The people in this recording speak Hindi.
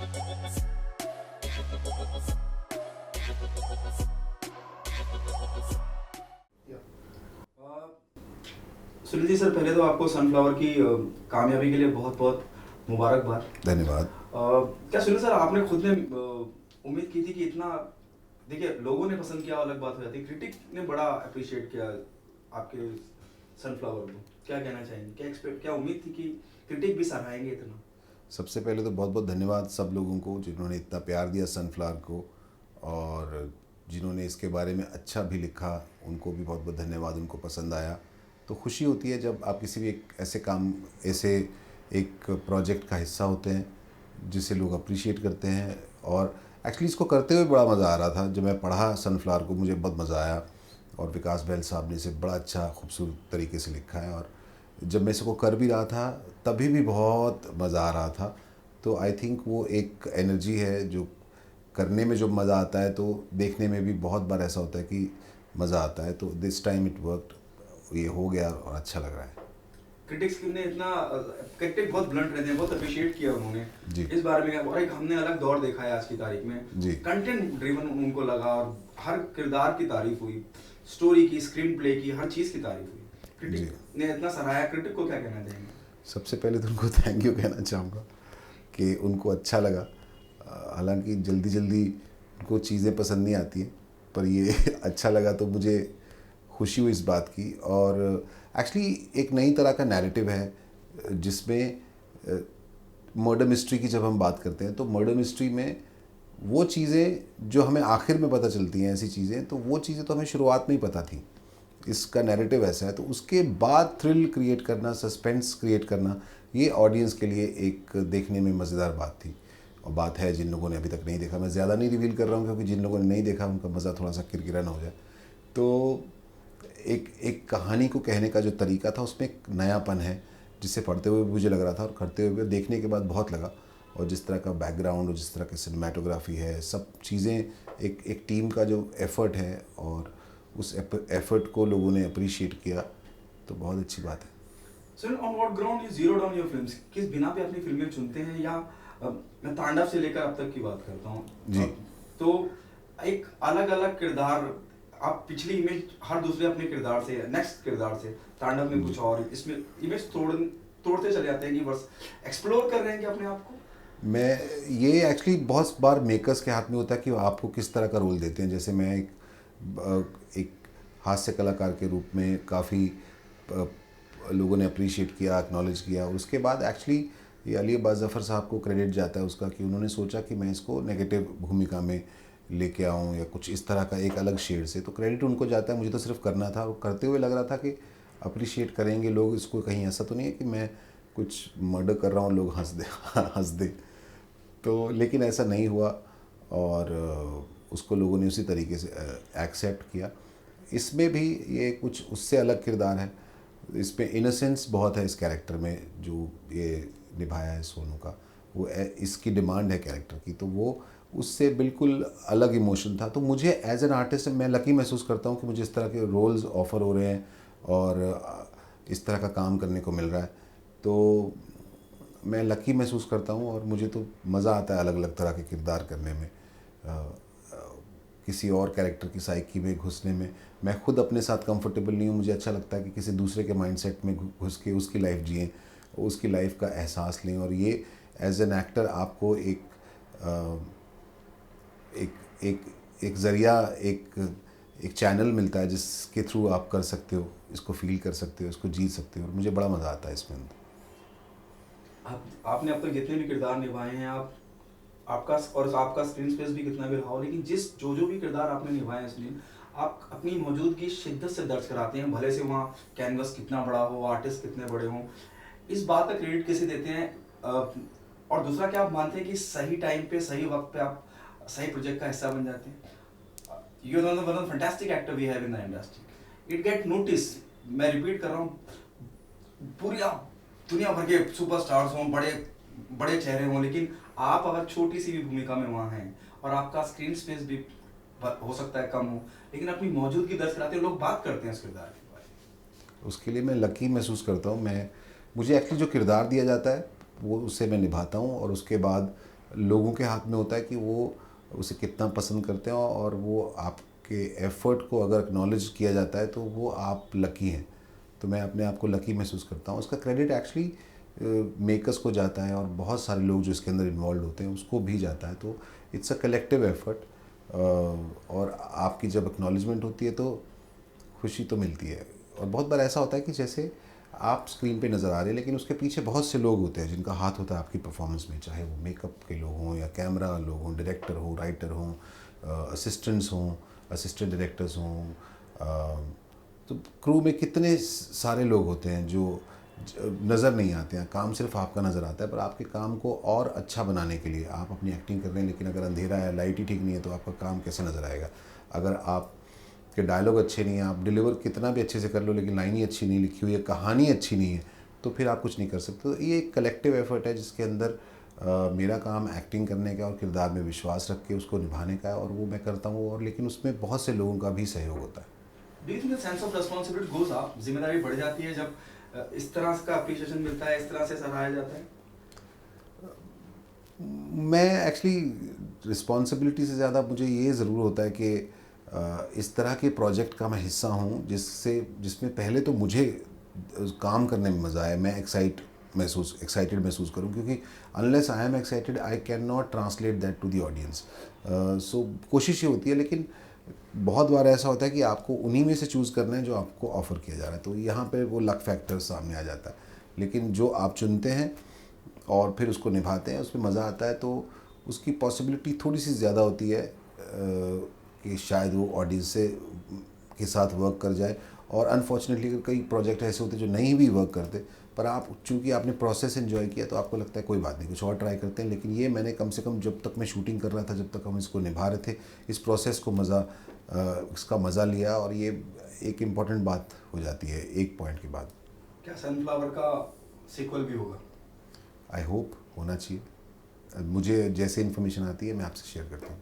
सुनील जी सर, पहले तो आपको सनफ्लावर की कामयाबी के लिए बहुत बहुत मुबारकबाद। धन्यवाद। क्या सुनील सर, आपने खुद ने उम्मीद की थी कि इतना, देखिए लोगों ने पसंद किया अलग बात हो जाती है, क्रिटिक ने बड़ा अप्रिशिएट किया आपके सनफ्लावर को, क्या कहना चाहेंगे? क्या उम्मीद थी कि क्रिटिक भी सराहेंगे इतना? सबसे पहले तो बहुत बहुत धन्यवाद सब लोगों को जिन्होंने इतना प्यार दिया सनफ्लावर को, और जिन्होंने इसके बारे में अच्छा भी लिखा उनको भी बहुत बहुत धन्यवाद, उनको पसंद आया। तो खुशी होती है जब आप किसी भी ऐसे एक प्रोजेक्ट का हिस्सा होते हैं जिसे लोग अप्रिशिएट करते हैं। और एक्चुअली इसको करते हुए बड़ा मज़ा आ रहा था। जब मैं पढ़ा सनफ्लावर को मुझे बहुत मज़ा आया, और विकास बहल साहब ने इसे बड़ा अच्छा खूबसूरत तरीके से लिखा है। और जब मैं इसको कर भी रहा था तभी भी बहुत मज़ा आ रहा था। तो आई थिंक वो एक एनर्जी है जो करने में जो मज़ा आता है, तो देखने में भी बहुत बार ऐसा होता है कि मज़ा आता है। तो दिस टाइम इट वर्कड, ये हो गया और अच्छा लग रहा है। क्रिटिक्स ने इतना, क्रिटिक बहुत ब्लंट रहते हैं, बहुत अप्रिशिएट किया उन्होंने जी इस बारे में। और एक हमने अलग दौर देखा है आज की तारीख में, जी कंटेंट ड्रिवन उनको लगा, और हर किरदार की तारीफ हुई, स्टोरी की, स्क्रीन प्ले की, हर चीज़ की तारीफ हुई। जी। क्रिटिक ने इतना सराहाया, क्रिटिक को क्या कहना चाहेंगे? सबसे पहले तो उनको थैंक यू कहना चाहूँगा कि उनको अच्छा लगा। हालांकि जल्दी जल्दी उनको चीज़ें पसंद नहीं आती हैं, पर ये अच्छा लगा तो मुझे खुशी हुई इस बात की। और एक्चुअली एक नई तरह का नैरेटिव है जिसमें मर्डर मिस्ट्री की जब हम बात करते हैं तो मर्डर मिस्ट्री में वो चीज़ें जो हमें आखिर में पता चलती हैं, ऐसी चीज़ें, तो वो चीज़ें तो हमें शुरुआत में ही पता थी। इसका नैरेटिव ऐसा है, तो उसके बाद थ्रिल क्रिएट करना, सस्पेंस क्रिएट करना, ये ऑडियंस के लिए एक देखने में मज़ेदार बात थी। और बात है जिन लोगों ने अभी तक नहीं देखा, मैं ज़्यादा नहीं रिवील कर रहा हूँ क्योंकि जिन लोगों ने नहीं देखा उनका मज़ा थोड़ा सा किरकिरा ना हो जाए। तो एक कहानी को कहने का जो तरीका था उसमें एक नयापन है जिसे पढ़ते हुए मुझे लग रहा था और करते हुए देखने के बाद बहुत लगा। और जिस तरह का बैकग्राउंड और जिस तरह की सिनेमाटोग्राफी है, सब चीज़ें, एक टीम का जो एफ़र्ट है और उस एफ़र्ट को लोगों ने अप्रिशिएट किया, तो बहुत अच्छी बात है। Sir, on what ground you zero down your films? किस बिना पे अपनी फिल्में चुनते हैं? या मैं तांडव से लेकर अब तक की बात करता हूँ जी। तो एक अलग अलग किरदार, आप पिछली इमेज हर दूसरे अपने किरदार से, नेक्स्ट किरदार से, तांडव में कुछ और, इसमें इमेज तोड़ते चले जाते हैं कि बस एक्सप्लोर कर रहे हैं कि अपने आप को। ये एक्चुअली बहुत बार मेकर्स के हाथ में होता है कि वो आपको किस तरह का रोल देते हैं। जैसे मैं एक हास्य कलाकार के रूप में काफ़ी लोगों ने अप्रिशिएट किया, एक्नॉलेज किया, और उसके बाद एक्चुअली ये अली अब्बास ज़फ़र साहब को क्रेडिट जाता है उसका कि उन्होंने सोचा कि मैं इसको नेगेटिव भूमिका में लेके आऊँ या कुछ इस तरह का एक अलग शेड से, तो क्रेडिट उनको जाता है। मुझे तो सिर्फ करना था, और करते हुए लग रहा था कि अप्रिशिएट करेंगे लोग इसको। कहीं ऐसा तो नहीं है कि मैं कुछ मर्डर कर रहा हूँ लोग हंस दे। तो लेकिन ऐसा नहीं हुआ, और उसको लोगों ने उसी तरीके से एक्सेप्ट किया। इसमें भी ये कुछ उससे अलग किरदार है, इसमें इनोसेंस बहुत है इस कैरेक्टर में जो ये निभाया है सोनू का, वो इसकी डिमांड है कैरेक्टर की, तो वो उससे बिल्कुल अलग इमोशन था। तो मुझे एज एन आर्टिस्ट मैं लकी महसूस करता हूँ कि मुझे इस तरह के रोल्स ऑफ़र हो रहे हैं और इस तरह का काम करने को मिल रहा है। तो मैं लकी महसूस करता हूँ, और मुझे तो मज़ा आता है अलग अलग तरह के किरदार करने में। किसी और कैरेक्टर की साइकी में घुसने में मैं खुद अपने साथ कंफर्टेबल नहीं हूँ। मुझे अच्छा लगता है कि किसी दूसरे के माइंडसेट में घुस के उसकी लाइफ जिएं, उसकी लाइफ का एहसास लें। और ये एज एन एक्टर आपको एक ज़रिया, एक चैनल मिलता है जिसके थ्रू आप कर सकते हो, इसको फील कर सकते हो, इसको जी सकते हो, और मुझे बड़ा मज़ा आता है इसमें। आपने अब तक जितने भी किरदार निभाए हैं, आपका स्क्रीन स्पेस भी कितना भी रहा हो, लेकिन जो भी किरदार आपने निभाए हैं इसमें, आप अपनी मौजूदगी शिद्दत से दर्ज कराते हैं, भले से वहाँ कैनवस कितना बड़ा हो, आर्टिस्ट कितने बड़े हों। इस बात का क्रेडिट किसे देते हैं? और दूसरा, क्या आप मानते हैं कि सही टाइम पे, सही वक्त पे आप सही प्रोजेक्ट का हिस्सा बन जाते हैं? You are one of the fantastic actor we have in the industry. It get notice, मैं रिपीट कर रहा हूँ, पूरी दुनिया भर के सुपरस्टार्स हों, बड़े बड़े चेहरे हों, लेकिन आप अगर छोटी सी भी भूमिका में वहाँ हैं और आपका स्क्रीन स्पेस भी हो सकता है कम हो, लेकिन अपनी मौजूदगी दर्ज कराते हैं, लोग बात करते हैं उस किरदार के बारे में। उसके लिए मैं लकी महसूस करता हूँ। मुझे एक्चुअली जो किरदार दिया जाता है वो उससे मैं निभाता हूँ, और उसके बाद लोगों के हाथ में होता है कि वो उसे कितना पसंद करते हैं, और वो आपके एफ़र्ट को अगर एक्नॉलेज किया जाता है तो वो आप लकी हैं। तो मैं अपने आप को लकी महसूस करता हूँ। उसका क्रेडिट एक्चुअली मेकर्स को जाता है, और बहुत सारे लोग जो इसके अंदर इन्वॉल्व होते हैं उसको भी जाता है। तो इट्स अ कलेक्टिव एफर्ट, और आपकी जब एक्नॉलेजमेंट होती है तो खुशी तो मिलती है। और बहुत बार ऐसा होता है कि जैसे आप स्क्रीन पे नज़र आ रहे हैं, लेकिन उसके पीछे बहुत से लोग होते हैं जिनका हाथ होता है आपकी परफॉर्मेंस में, चाहे वो मेकअप के लोग हों या कैमरा लोग हों, डायरेक्टर हों, राइटर हों, असिस्टेंट्स हों, असिस्टेंट डायरेक्टर्स हों। तो क्रू में कितने सारे लोग होते हैं जो नज़र नहीं आते हैं। काम सिर्फ आपका नज़र आता है, पर आपके काम को और अच्छा बनाने के लिए आप अपनी एक्टिंग कर रहे हैं, लेकिन अगर अंधेरा है, लाइट ही ठीक नहीं है, तो आपका काम कैसे नज़र आएगा। अगर आप के डायलॉग अच्छे नहीं हैं, आप डिलीवर कितना भी अच्छे से कर लो, लेकिन लाइन ही अच्छी नहीं लिखी हुई है, कहानी अच्छी नहीं है, तो फिर आप कुछ नहीं कर सकते। तो ये एक कलेक्टिव एफर्ट है जिसके अंदर मेरा काम एक्टिंग करने का और किरदार में विश्वास रख के उसको निभाने का है, और वो मैं करता हूँ। और लेकिन उसमें बहुत से लोगों का भी सहयोग होता है। Do you think sense of responsibility goes up, जिम्मेदारी बढ़ जाती है जब इस तरह का अप्रिशिएशन मिलता है, इस तरह से सराहा जाता है? मैं एक्चुअली रिस्पॉन्सिबिलिटी से ज़्यादा मुझे ये ज़रूर होता है कि इस तरह के प्रोजेक्ट का मैं हिस्सा हूँ जिसमें पहले तो मुझे काम करने में मज़ा आए, मैं एक्साइटेड महसूस करूँ, क्योंकि unless I am excited I can not translate that to the audience. So कोशिश ये होती है, लेकिन बहुत बार ऐसा होता है कि आपको उन्हीं में से चूज़ करना है जो आपको ऑफ़र किया जा रहा है, तो यहाँ पे वो लक फैक्टर सामने आ जाता है। लेकिन जो आप चुनते हैं और फिर उसको निभाते हैं, उसमें मज़ा आता है, तो उसकी पॉसिबिलिटी थोड़ी सी ज़्यादा होती है कि शायद वो ऑडियंस से के साथ वर्क कर जाए। और अनफॉर्चुनेटली कई प्रोजेक्ट ऐसे होते हैं जो नहीं भी वर्क करते, पर आप चूँकि आपने प्रोसेस एंजॉय किया तो आपको लगता है कोई बात नहीं, कुछ और ट्राई करते हैं। लेकिन ये मैंने कम से कम जब तक मैं शूटिंग कर रहा था, जब तक हम इसको निभा रहे थे, इस प्रोसेस को इसका मज़ा लिया, और ये एक इम्पॉर्टेंट बात हो जाती है एक पॉइंट के बाद। क्या सनफ्लावर का सीक्वल भी होगा? आई होप होना चाहिए। मुझे जैसे इन्फॉर्मेशन आती है मैं आपसे शेयर करता हूँ।